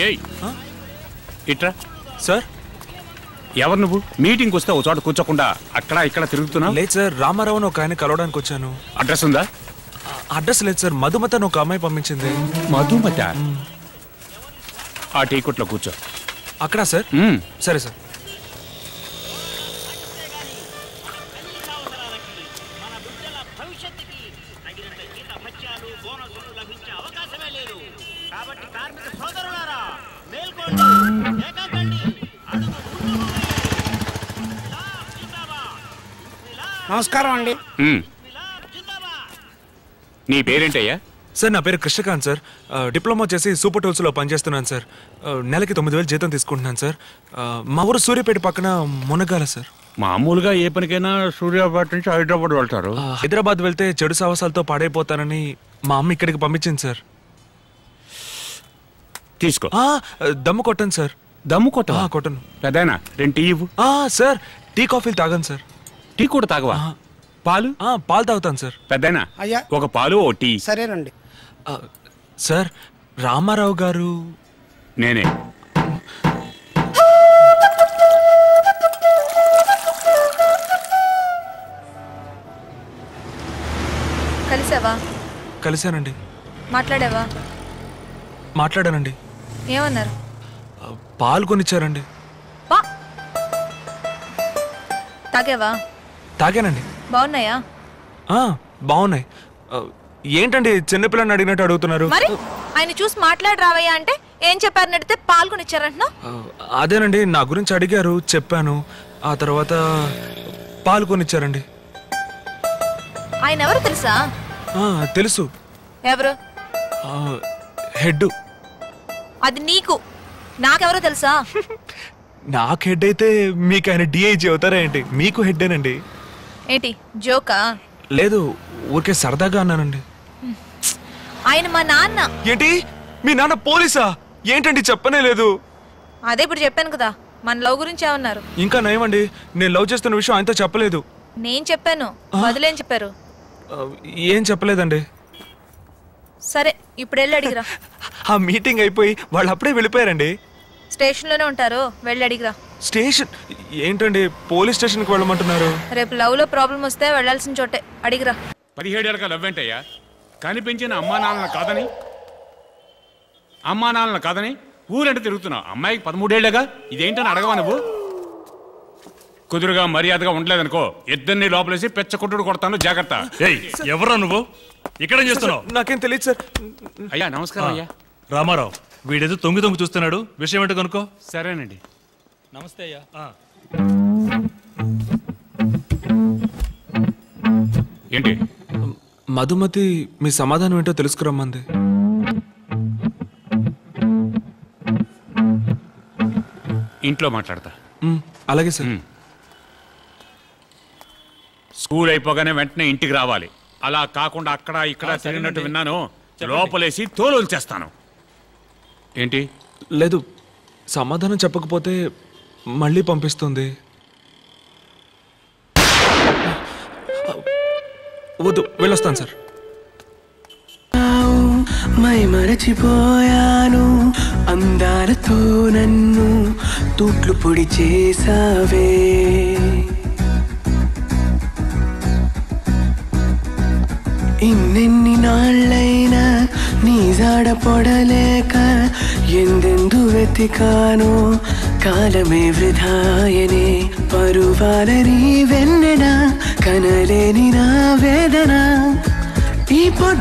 ఏయ్ ఇట్రా సార్. ఎవరు నువ్వు? మీటింగ్కి వస్తే ఒక చోట కూర్చోకుండా అక్కడ ఇక్కడ తిరుగుతున్నావు? లేదు సార్, రామారావుని ఒక ఆయన కలవడానికి వచ్చాను. అడ్రస్ ఉందా? అడ్రస్ లేదు సార్, మధుమత అని ఒక అమ్మాయి పంపించింది. మధుమత? ఆ టీ కొట్లో కూర్చో. అక్కడ సార్? సరే సార్. నమస్కారం అండి. నీ పేరేంటయ్యా? సార్ నా పేరు కృష్ణకాంత్ సార్. డిప్లొమా చేసి సూపర్ టూల్స్లో పనిచేస్తున్నాను సార్. నెలకి 9,000 జీతం తీసుకుంటున్నాను సార్. మా ఊరు సూర్యాపేట పక్కన మునగాల సార్. మామూలుగా ఏ పనికైనా సూర్యాపేట నుంచి హైదరాబాద్ వెళ్తారు. హైదరాబాద్ వెళ్తే చెడు సాహసాలతో పాడైపోతానని మా అమ్మ ఇక్కడికి పంపించింది సార్. తీసుకో. దమ్ము కొట్టను సార్. దమ్ము కొట్ట? కొట్టను. పెద్దనా 2 టీ ఇవ్వు. సార్ టీ కాఫీలు తాగాను సార్. టీ కూడా తాగవా? పాలు? పాలు తాగుతాను సార్. పెద్దనా అయ్యా ఒక పాలు ఓ టీ. సరేనండి. సార్ రామారావు గారు? నేనే. కలిసావా? కలిశానండి. మాట్లాడావా? మాట్లాడానండి. ఏమన్నారు? పాలు కొనిచ్చారండి. తాగావా? తాగానండి. బాగున్నాయా? బాగున్నాయి. ఏంటండి చిన్నపిల్లని అడిగినట్టు అడుగుతున్నారు? మరి ఆయన చూసి మాట్లాడి రావయ్యా అంటే ఏం చెప్పారని అడిగితే పాల్గొనిచ్చారంటున్నా? అదేనండి, నా గురించి అడిగారు, చెప్పాను. ఆ తర్వాత పాలు కొనిచ్చారండి. ఆయన ఎవరు తెలుసా? తెలుసు. ఎవరు? హెడ్. అది నీకు, నాకెవరో తెలుసా? నాకు హెడ్ అయితే మీకు ఆయన డిఐజీ అవుతారా ఏంటి? మీకు హెడ్డేనండి. ఏంటి జోకా? లేదు, ఊరికే సరదాగా అన్నానండి. ఆయన మా నాన్న. ఏంటి మీ నాన్న పోలీసా? ఏంటండి చెప్పనే లేదు. అదే ఇప్పుడు చెప్పాను కదా, మన లవ్ గురించి ఏమన్నారు? ఇంకా నయమండి, నేను లవ్ చేస్తున్న విషయం ఆయనతో చెప్పలేదు. నేను చెప్పాను, వదిలేం చెప్పారు? ఏం చెప్పలేదండి. సరే ఇప్పుడు వెళ్ళి అడిగిరా. ఆ మీటింగ్ అయిపోయి వాళ్ళు అప్పుడే వెళ్ళిపోయారండి. స్టేషన్లోనే ఉంటారు, వెళ్ళి అడిగిరా. స్టేషన్ ఏంటండి? పోలీస్ స్టేషన్కి వెళ్ళమంటున్నారు? రేపు లవ్ లో ప్రాబ్లం వస్తే వెళ్ళాల్సిన చోటే, అడిగిరా. 17 ఏళ్ళగా లవ్ ఏంటయ్యా? కనిపించిన అమ్మా నాన్నలు కాదని ఊరంటే తిరుగుతున్నావు. అమ్మాయికి 13 ఏళ్ళగా, ఇదేంటని అడగవా నువ్వు? కుదురుగా మర్యాదగా ఉండలేదనుకో, ఇద్దరిని లోపలేసి పెచ్చకొట్టుడు కొడతాను, జాగ్రత్త. ఎవరా నువ్వు? ఇక్కడేం చేస్తున్నావు? నాకేం తెలియదు సార్. అయ్యా నమస్కారం. అయ్యా రామారావు, వీడేదో తొంగి చూస్తున్నాడు, విషయం ఏంటో కనుక్కో. సరేనండి. నమస్తే అయ్యా. ఏంటి? మధుమతి మీ సమాధానం ఏంటో తెలుసుకురమ్మంది. ఇంట్లో మాట్లాడతా. అలాగే సార్. స్కూల్ అయిపోగానే వెంటనే ఇంటికి రావాలి. అలా కాకుండా అక్కడ ఇక్కడ తిరిగినట్టు విన్నాను, లోపలేసి తోలు చేస్తాను. ఏంటి? లేదు, సమాధానం చెప్పకపోతే మళ్ళీ పంపిస్తుంది. వద్దు, వెళ్ళొస్తాను సార్. మై మరచిపోయాను, అందాలతో నన్ను తూట్లు పొడి చేసావే. ఇన్నెన్ని నాళ్ళైనా నీ జాడ పొడలేక ఎందెందు వెతికానో, కాలమే వృధాయనే. పరువాలని వెన్నెన కనలేని నా వేదన ఈ పొద్దు